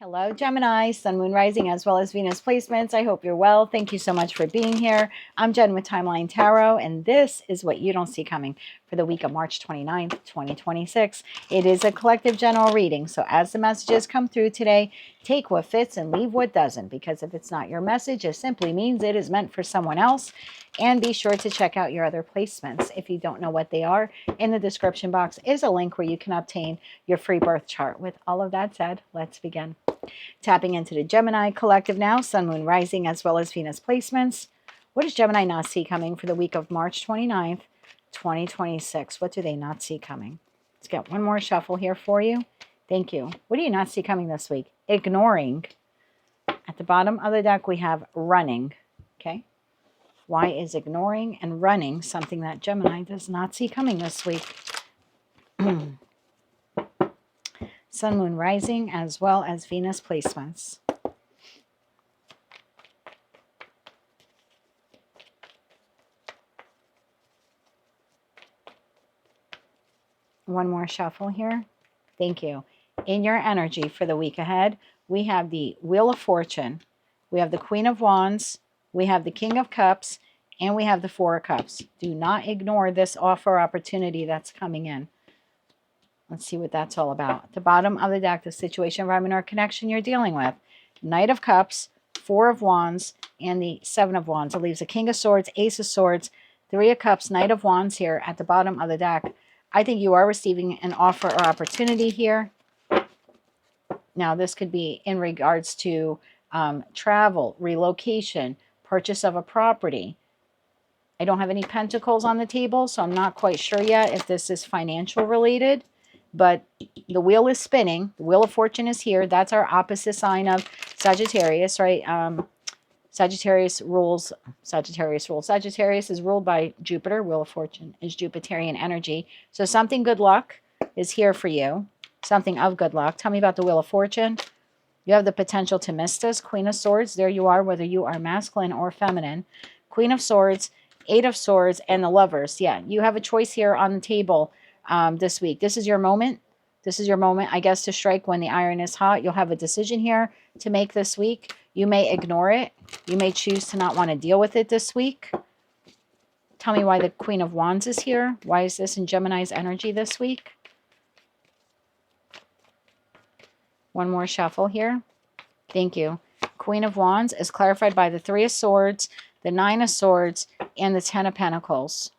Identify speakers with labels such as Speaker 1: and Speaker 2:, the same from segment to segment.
Speaker 1: Hello, Gemini, Sun, Moon, Rising, as well as Venus placements. I hope you're well. Thank you so much for being here. I'm Jen with Timeline Tarot, and this is what you don't see coming for the week of March 29th, 2026. It is a collective general reading, so as the messages come through today, take what fits and leave what doesn't, because if it's not your message, it simply means it is meant for someone else. And be sure to check out your other placements if you don't know what they are. In the description box is a link where you can obtain your free birth chart. With all of that said, let's begin. Tapping into the Gemini collective now, Sun, Moon, Rising, as well as Venus placements. What does Gemini not see coming for the week of March 29th, 2026? What do they not see coming? Let's get one more shuffle here for you. Thank you. What do you not see coming this week? Ignoring. At the bottom of the deck, we have running. Okay. Why is ignoring and running something that Gemini does not see coming this week? Sun, Moon, Rising, as well as Venus placements. One more shuffle here. Thank you. In your energy for the week ahead, we have the Wheel of Fortune. We have the Queen of Wands. We have the King of Cups. And we have the Four of Cups. Do not ignore this offer opportunity that's coming in. Let's see what that's all about. At the bottom of the deck, the situation, environment, or connection you're dealing with. Knight of Cups, Four of Wands, and the Seven of Wands. It leaves a King of Swords, Ace of Swords, Three of Cups, Knight of Wands here at the bottom of the deck. I think you are receiving an offer or opportunity here. Now, this could be in regards to travel, relocation, purchase of a property. I don't have any pentacles on the table, so I'm not quite sure yet if this is financial related. But the wheel is spinning. The Wheel of Fortune is here. That's our opposite sign of Sagittarius, right? Sagittarius is ruled by Jupiter. Wheel of Fortune is Jupiterian energy. So something good luck is here for you. Something of good luck. Tell me about the Wheel of Fortune. You have the potential to miss this. Queen of Swords. There you are, whether you are masculine or feminine. Queen of Swords, Eight of Swords, and the Lovers. Yeah, you have a choice here on the table this week. This is your moment. This is your moment, I guess, to strike when the iron is hot. You'll have a decision here to make this week. You may ignore it. You may choose to not want to deal with it this week. Tell me why the Queen of Wands is here. Why is this in Gemini's energy this week? One more shuffle here. Thank you. Queen of Wands is clarified by the Three of Swords, the Nine of Swords, and the Ten of Pentacles.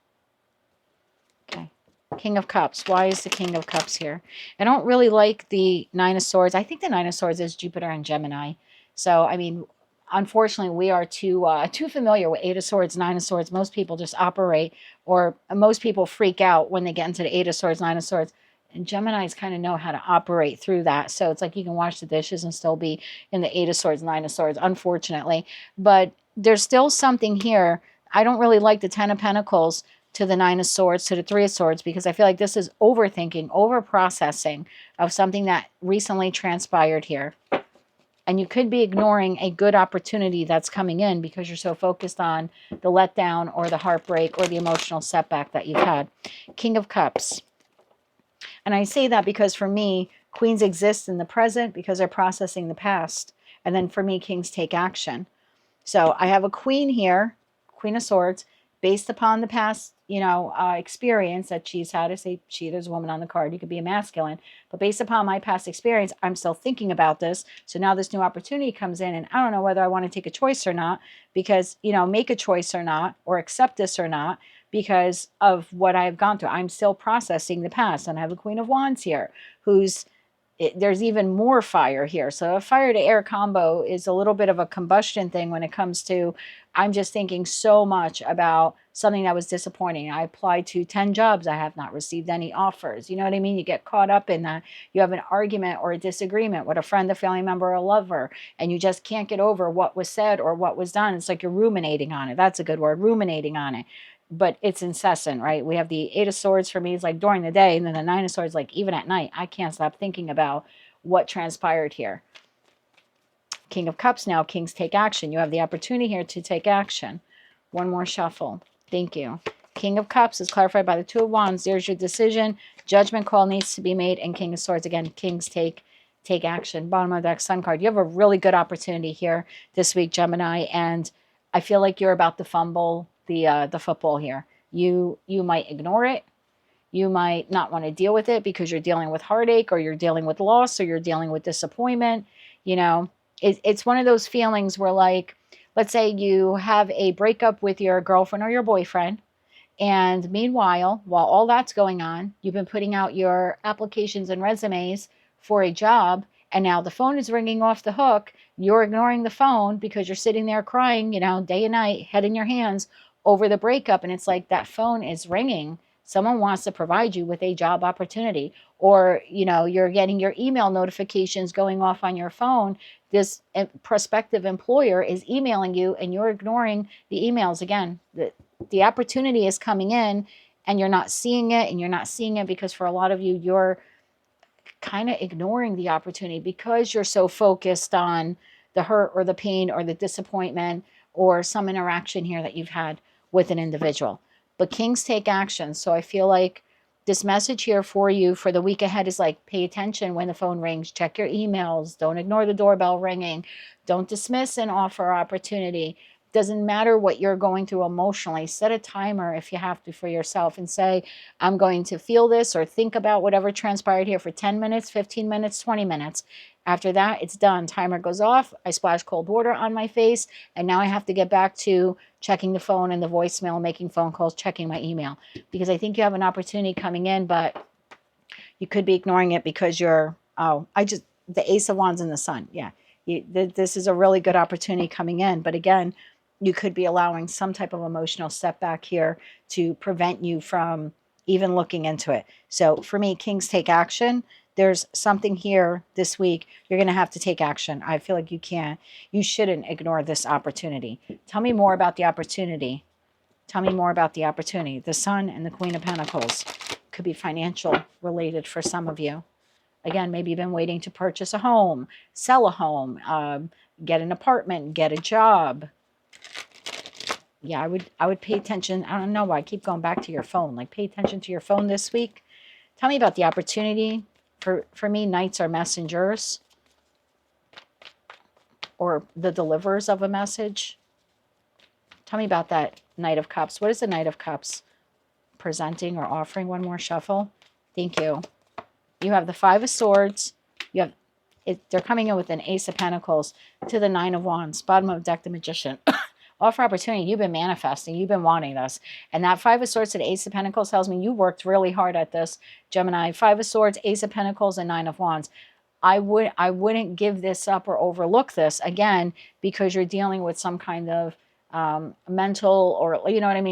Speaker 1: Okay. King of Cups. Why is the King of Cups here? I don't really like the Nine of Swords. I think the Nine of Swords is Jupiter and Gemini. So, I mean, unfortunately, we are too familiar with Eight of Swords, Nine of Swords. Most people just operate, or most people freak out when they get into the Eight of Swords, Nine of Swords. And Geminis kind of know how to operate through that. So it's like you can wash the dishes and still be in the Eight of Swords, Nine of Swords, unfortunately. But there's still something here. I don't really like the Ten of Pentacles to the Nine of Swords, to the Three of Swords, because I feel like this is overthinking, over-processing of something that recently transpired here. And you could be ignoring a good opportunity that's coming in because you're so focused on the letdown or the heartbreak or the emotional setback that you've had. King of Cups. And I say that because for me, queens exist in the present because they're processing the past. And then for me, kings take action. So I have a queen here, Queen of Swords, based upon the past, experience that she's had. I say she, there's a woman on the card. You could be a masculine. But based upon my past experience, I'm still thinking about this. So now this new opportunity comes in, and I don't know whether I want to take a choice or not because, make a choice or not, or accept this or not, because of what I've gone through. I'm still processing the past. And I have a Queen of Wands here there's even more fire here. So a fire to air combo is a little bit of a combustion thing when it comes to, I'm just thinking so much about something that was disappointing. I applied to 10 jobs. I have not received any offers. You know what I mean? You get caught up in that. You have an argument or a disagreement with a friend, a family member, or a lover, and you just can't get over what was said or what was done. It's like you're ruminating on it. That's a good word, ruminating on it. But it's incessant, right? We have the Eight of Swords for me is like during the day, and then the Nine of Swords, like even at night, I can't stop thinking about what transpired here. King of Cups now, kings take action. You have the opportunity here to take action. One more shuffle. Thank you. King of Cups is clarified by the Two of Wands. There's your decision. Judgment call needs to be made. And King of Swords, again, kings take take action. Bottom of the deck, Sun card. You have a really good opportunity here this week, Gemini, and I feel like you're about to fumble the football here. You might ignore it. You might not want to deal with it because you're dealing with heartache, or you're dealing with loss, or you're dealing with disappointment. You know, it's one of those feelings where, like, let's say you have a breakup with your girlfriend or your boyfriend, and meanwhile, while all that's going on, you've been putting out your applications and resumes for a job, and now the phone is ringing off the hook. You're ignoring the phone because you're sitting there crying, day and night, head in your hands over the breakup. And it's like that phone is ringing. Someone wants to provide you with a job opportunity, or, you're getting your email notifications going off on your phone. This prospective employer is emailing you and you're ignoring the emails. Again, the opportunity is coming in and you're not seeing it, and you're not seeing it because for a lot of you, you're kind of ignoring the opportunity because you're so focused on the hurt or the pain or the disappointment or some interaction here that you've had with an individual. But kings take action. So I feel like this message here for you for the week ahead is like, pay attention when the phone rings, check your emails, don't ignore the doorbell ringing, don't dismiss an offer opportunity. Doesn't matter what you're going through emotionally. Set a timer if you have to for yourself and say, I'm going to feel this or think about whatever transpired here for 10 minutes, 15 minutes, 20 minutes. After that, it's done. Timer goes off. I splash cold water on my face. And now I have to get back to checking the phone and the voicemail, making phone calls, checking my email. Because I think you have an opportunity coming in, but you could be ignoring it because you're, the Ace of Wands and the Sun. Yeah. This is a really good opportunity coming in. But again, you could be allowing some type of emotional setback here to prevent you from even looking into it. So for me, kings take action. There's something here this week. You're going to have to take action. I feel like you shouldn't ignore this opportunity. Tell me more about the opportunity. Tell me more about the opportunity. The Sun and the Queen of Pentacles could be financial related for some of you. Again, maybe you've been waiting to purchase a home, sell a home, get an apartment, get a job. Yeah, I would pay attention. I don't know why I keep going back to your phone. Like, pay attention to your phone this week. Tell me about the opportunity. For me, knights are messengers or the deliverers of a message. Tell me about that Knight of Cups. What is the Knight of Cups presenting or offering? One more shuffle. Thank you. You have the Five of Swords. You have they're coming in with an Ace of Pentacles to the Nine of Wands. Bottom of the deck, the Magician. Offer opportunity. You've been manifesting. You've been wanting this. And that Five of Swords to the Ace of Pentacles tells me you worked really hard at this, Gemini. Five of Swords, Ace of Pentacles, and Nine of Wands. I wouldn't give this up or overlook this, again, because you're dealing with some kind of mental or,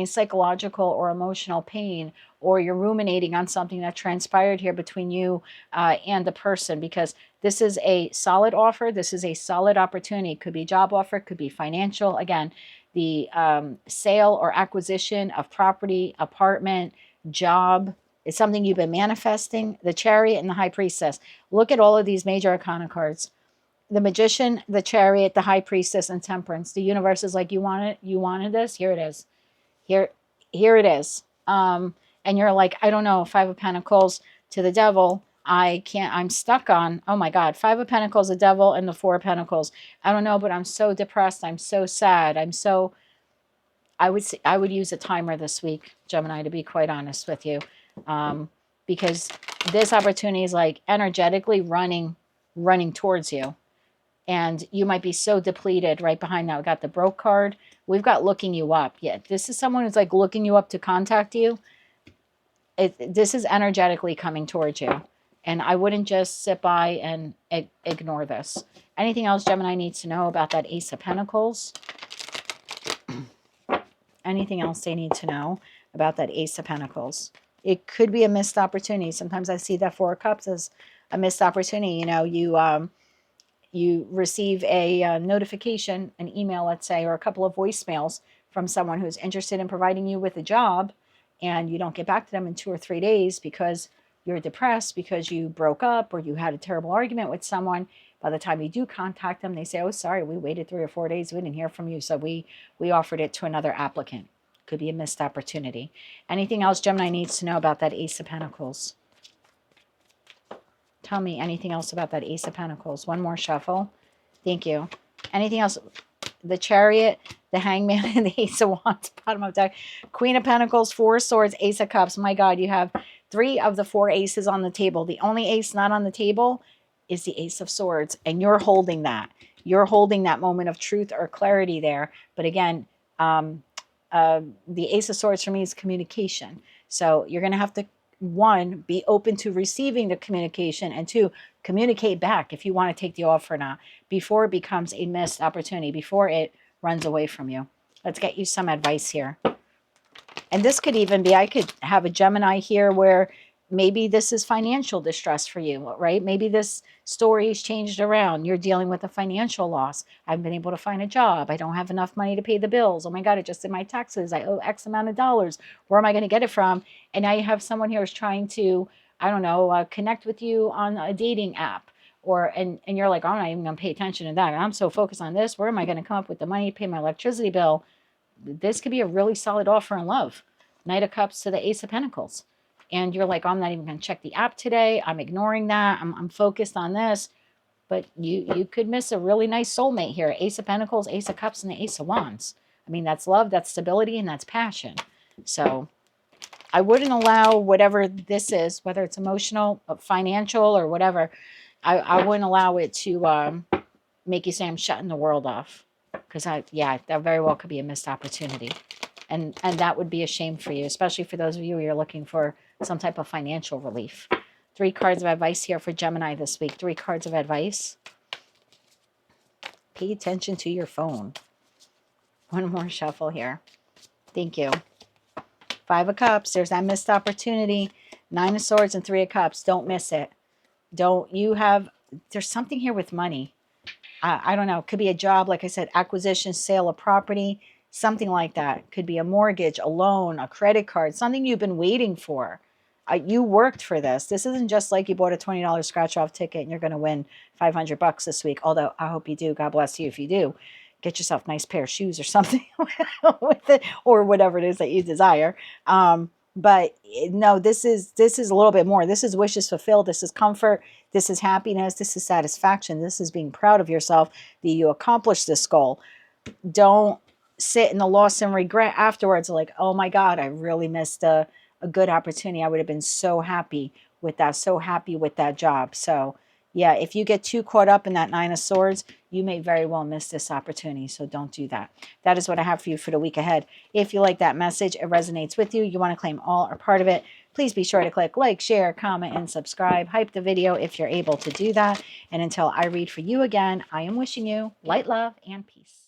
Speaker 1: psychological or emotional pain, or you're ruminating on something that transpired here between you and the person, because this is a solid offer. This is a solid opportunity. It could be job offer. It could be financial. Again, the sale or acquisition of property, apartment, job is something you've been manifesting. The Chariot and the High Priestess. Look at all of these major arcana cards. The Magician, the Chariot, the High Priestess, and Temperance. The universe is like, you wanted this? Here it is. Here it is. And you're like, I don't know, Five of Pentacles to the Devil. I'm stuck on, oh my God, Five of Pentacles, the Devil, and the Four of Pentacles. I don't know, but I'm so depressed. I'm so sad. I would use a timer this week, Gemini, to be quite honest with you. Because this opportunity is like energetically running towards you. And you might be so depleted. Right behind that, we got the Broke card. We've got looking you up. Yeah, this is someone who's like looking you up to contact you. This is energetically coming towards you. And I wouldn't just sit by and ignore this. Anything else Gemini needs to know about that Ace of Pentacles? Anything else they need to know about that Ace of Pentacles? It could be a missed opportunity. Sometimes I see that Four of Cups as a missed opportunity. You receive a notification, an email, let's say, or a couple of voicemails from someone who's interested in providing you with a job, and you don't get back to them in 2 or 3 days because you're depressed, because you broke up or you had a terrible argument with someone. By the time you do contact them, they say, oh, sorry, we waited 3 or 4 days. We didn't hear from you, so we offered it to another applicant. Could be a missed opportunity. Anything else Gemini needs to know about that Ace of Pentacles? Tell me anything else about that Ace of Pentacles. One more shuffle. Thank you. Anything else? The Chariot, the Hangman, and the Ace of Wands, bottom of deck. Queen of Pentacles, Four of Swords, Ace of Cups. My God, you have 3 of the 4 aces on the table. The only ace not on the table is the Ace of Swords, and you're holding that. You're holding that moment of truth or clarity there. But again, the Ace of Swords for me is communication. So you're going to have to, 1, be open to receiving the communication, and 2, communicate back if you want to take the offer or not, before it becomes a missed opportunity, before it runs away from you. Let's get you some advice here. And this could even be, I could have a Gemini here where maybe this is financial distress for you, right? Maybe this story is changed around. You're dealing with a financial loss. I haven't been able to find a job. I don't have enough money to pay the bills. Oh my God, it just did my taxes. I owe X amount of dollars. Where am I going to get it from? And now you have someone here who's trying to, I don't know, connect with you on a dating app. And you're like, I'm not even going to pay attention to that. I'm so focused on this. Where am I going to come up with the money to pay my electricity bill? This could be a really solid offer in love. Knight of Cups to the Ace of Pentacles. And you're like, I'm not even going to check the app today. I'm ignoring that. I'm focused on this. But you could miss a really nice soulmate here. Ace of Pentacles, Ace of Cups, and the Ace of Wands. I mean, that's love, that's stability, and that's passion. So I wouldn't allow whatever this is, whether it's emotional, financial, or whatever, I wouldn't allow it to make you say I'm shutting the world off. Because, that very well could be a missed opportunity. And that would be a shame for you, especially for those of you who are looking for some type of financial relief. 3 cards of advice here for Gemini this week. 3 cards of advice. Pay attention to your phone. One more shuffle here. Thank you. 5 of Cups. There's that missed opportunity. 9 of Swords and 3 of Cups. Don't miss it. There's something here with money. I don't know. It could be a job, like I said, acquisition, sale of property, something like that. Could be a mortgage, a loan, a credit card, something you've been waiting for. You worked for this. This isn't just like you bought a $20 scratch-off ticket and you're going to win $500 this week. Although I hope you do. God bless you if you do. Get yourself a nice pair of shoes or something with it, or whatever it is that you desire. But no, this is a little bit more. This is wishes fulfilled. This is comfort. This is happiness. This is satisfaction. This is being proud of yourself that you accomplished this goal. Don't sit in the loss and regret afterwards. Like, oh my God, I really missed a good opportunity. I would have been so happy with that. So happy with that job. So yeah, if you get too caught up in that 9 of Swords, you may very well miss this opportunity. So don't do that. That is what I have for you for the week ahead. If you like that message, it resonates with you, you want to claim all or part of it, please be sure to click like, share, comment, and subscribe. Hype the video if you're able to do that. And until I read for you again, I am wishing you light, love, and peace.